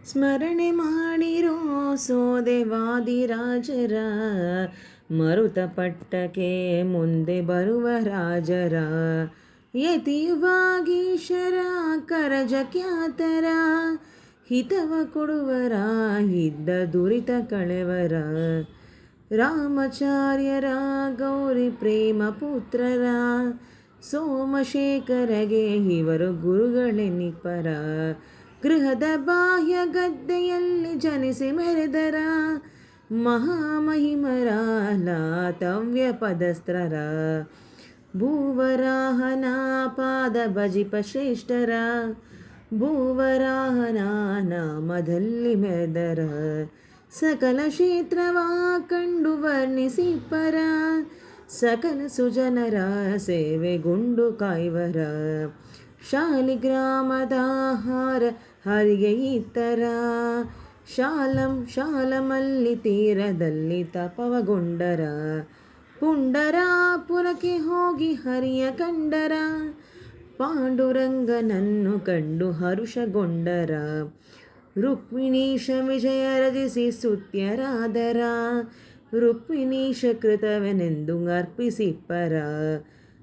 ಸ್ಮರಣೆ ಮಾಡಿರೋ ಸೋದೆವಾದಿರಾಜರ, ಮರುತ ಪಟ್ಟಕ್ಕೆ ಮುಂದೆ ಬರುವ ರಾಜರ, ಯತಿವಾಗೀಶರ ಕರಜ ಖ್ಯಾತರ, ಹಿತವ ಕೊಡುವರ ಇದ್ದ ದುರಿತ ಕಳೆವರ, ರಾಮಚಾರ್ಯರ ಗೌರಿ ಪ್ರೇಮ ಪುತ್ರರ, ಸೋಮಶೇಖರಗೆ ಇವರು ಗುರುಗಳೆನಿಪರ, ಗೃಹದ ಬಾಹ್ಯ ಗದ್ದೆಯಲ್ಲಿ ಜನಿಸಿ ಮೆರೆದರ, ಮಹಾಮಹಿಮರ ಲಾತವ್ಯ ಪದಸ್ತ್ರರ, ಭೂವರಾಹನ ಪಾದ ಭಜಿಪ ಶ್ರೇಷ್ಠರ, ಭೂವರಾಹನ ನಾಮದಲ್ಲಿ ಮೆರೆದರ, ಸಕಲ ಕ್ಷೇತ್ರವ ಕಂಡು ವರ್ಣಿಸಿ ಪರ, ಸಕಲ ಸುಜನರ ಸೇವೆಗೊಂಡು ಕಾಯ್ವರ, ಶಾಲಿಗ್ರಾಮದ ಹಾರ ಹರಿಗೆ ಇತ್ತರ, ಶಾಲಮಲ್ಲಿ ತೀರದಲ್ಲಿ ತಪವಗೊಂಡರ, ಪುಂಡರಾಪುರಕ್ಕೆ ಹೋಗಿ ಹರಿಯ ಕಂಡರ, ಪಾಂಡುರಂಗನನ್ನು ಕಂಡು ಹರುಷಗೊಂಡರ, ರುಕ್ಮಿಣೀಶ ವಿಜಯ ರಚಿಸಿ ಸ್ತುತ್ಯರಾದರ, ರುಕ್ಮಿಣೀಶ ಕೃತವೆನೆಂದು ಅರ್ಪಿಸಿಪ್ಪರ,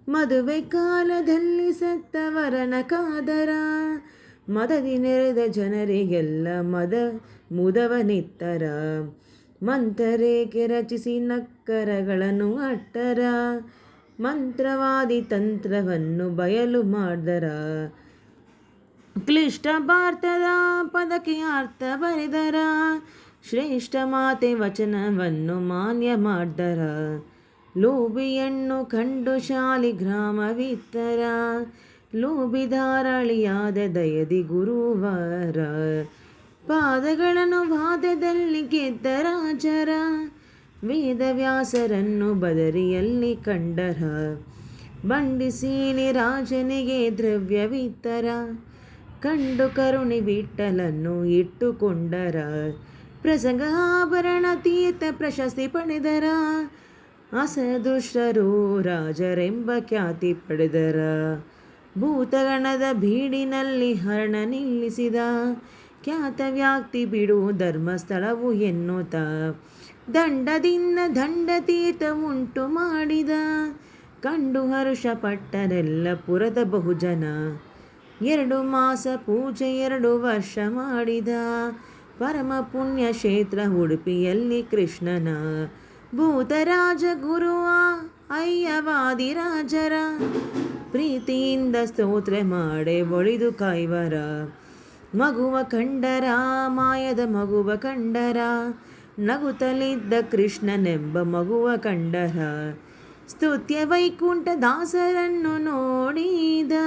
ಮದುವೆ ಕಾಲದಲ್ಲಿ ಸತ್ತವರನ ಕಾದರ, ಮದದಿ ನೆರೆದ ಜನರಿಗೆಲ್ಲ ಮುದವನಿತ್ತರ, ಮಂತ್ರರೇಖೆ ರಚಿಸಿ ನಕ್ಕರಗಳನ್ನು ಅಟ್ಟರ, ಮಂತ್ರವಾದಿ ತಂತ್ರವನ್ನು ಬಯಲು ಮಾಡ್ದರ, ಕ್ಲಿಷ್ಟ ಭಾರತದ ಪದಕ್ಕೆ ಅರ್ಥ ಬರೆದರ, ಶ್ರೇಷ್ಠ ಮಾತೆ ವಚನವನ್ನು ಮಾನ್ಯ ಮಾಡ್ದರ, ಲೋಭಿಯನ್ನು ಕಂಡು ಶಾಲಿಗ್ರಾಮವಿತ್ತರ, ಲೋಭಿಧಾರಳಿಯಾದ ದಯದಿ ಗುರುವರ, ಪಾದಗಳನ್ನು ವಾದದಲ್ಲಿ ಗೆದ್ದ ರಾಜರ, ವೇದವ್ಯಾಸರನ್ನು ಬದರಿಯಲ್ಲಿ ಕಂಡರ, ಬಂಡಿಸೀನಿ ರಾಜನಿಗೆ ದ್ರವ್ಯವಿತ್ತರ, ಕಂಡು ಕರುಣಿ ವಿಠಲನ್ನು ಇಟ್ಟುಕೊಂಡರ, ಪ್ರಸಂಗ ಆಭರಣ ತೀರ್ಥ ಪ್ರಶಸ್ತಿ ಪಡೆದರ, ಅಸದೃಷ್ಟರು ರಾಜರೆಂಬ ಖ್ಯಾತಿ ಪಡೆದರ, ಭೂತಗಣದ ಬೀಡಿನಲ್ಲಿ ಹರಣ ನಿಲ್ಲಿಸಿದ, ಖ್ಯಾತ ವ್ಯಕ್ತಿ ಬಿಡು ಧರ್ಮಸ್ಥಳವು ಎನ್ನುತ್ತ, ದಂಡದಿಂದ ದಂಡ ತೀರ್ಥ ಉಂಟು ಮಾಡಿದ, ಕಂಡು ಹರುಷ ಪಟ್ಟರೆಲ್ಲ ಪುರದ ಬಹುಜನ, 2 ಮಾಸ ಪೂಜೆ 2 ವರ್ಷ ಮಾಡಿದ, ಪರಮ ಪುಣ್ಯ ಕ್ಷೇತ್ರ ಉಡುಪಿಯಲ್ಲಿ ಕೃಷ್ಣನ, ಭೂತರಾಜ ಗುರುವ ಅಯ್ಯವಾದಿರಾಜರ, ಪ್ರೀತಿಯಿಂದ ಸ್ತೋತ್ರ ಮಾಡೆ ಒಳಿದು ಕಾಯ್ವರ, ಮಗುವ ಕಂಡರ ಮಾಯದ ಮಗುವ ಕಂಡರ, ನಗುತ್ತಲಿದ್ದ ಕೃಷ್ಣನೆಂಬ ಮಗುವ ಕಂಡರ, ಸ್ತುತ್ಯ ವೈಕುಂಠ ದಾಸರನ್ನು ನೋಡಿದ,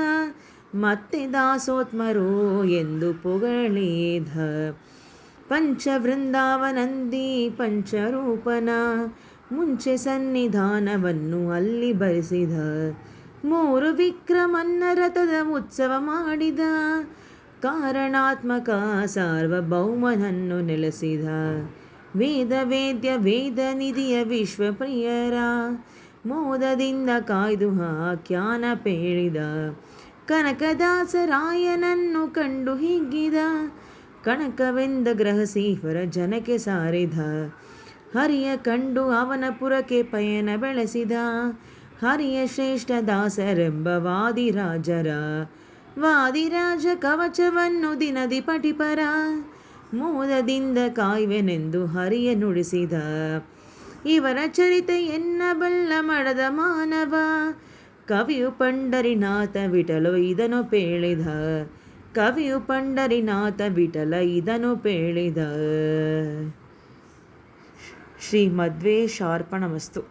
ಮತ್ತೆ ದಾಸೋತ್ಮರು ಎಂದು ಪೊಗಳಿದ, ಪಂಚವೃಂದಾವನಂದಿ ಪಂಚರೂಪನ, ಮುಂಚೆ ಸನ್ನಿಧಾನವನ್ನು ಅಲ್ಲಿ ಬರೆಸಿದ, 3 ವಿಕ್ರಮನ್ನ ರಥದ ಉತ್ಸವ ಮಾಡಿದ, ಕಾರಣಾತ್ಮಕ ಸಾರ್ವಭೌಮನನ್ನು ನೆಲೆಸಿದ, ವೇದ್ಯ ವೇದ ನಿಧಿಯ ವಿಶ್ವಪ್ರಿಯರ, ಮೋದದಿಂದ ಕಾಯ್ದು ಆಖ್ಯಾನ ಪೇಳಿದ, ಕನಕದಾಸರಾಯನನ್ನು ಕಂಡು ಹಿಗ್ಗಿದ, ಕಣಕವೆಂದ ಗ್ರಹಸೀವರ ಜನಕ್ಕೆ ಸಾರಿದ, ಹರಿಯ ಕಂಡು ಅವನ ಪುರಕ್ಕೆ ಪಯಣ ಬೆಳೆಸಿದ, ಹರಿಯ ಶ್ರೇಷ್ಠ ದಾಸರೆಂಬ ವಾದಿರಾಜರ, ವಾದಿರಾಜ ಕವಚವನ್ನು ದಿನದಿ ಪಠಿಪರ, ಮೋದದಿಂದ ಕಾಯ್ವೆನೆಂದು ಹರಿಯ ನುಡಿಸಿದ, ಇವರ ಚರಿತೆ ಎನ್ನಬಲ್ಲ ಮಡದ ಮಾನವ, ಕವಿಯು ಪಂಡರಿನಾಥ ವಿಠಲ ಇದನ್ನು ಪೇಳಿದ, ಕವಿಯು ಪಂಡರಿನಾಥ ವಿಠಲ ಇದನ್ನು ಪೇಳಿದ. ಶ್ರೀ ಮಧ್ವೇಶಾರ್ಪಣಮಸ್ತು.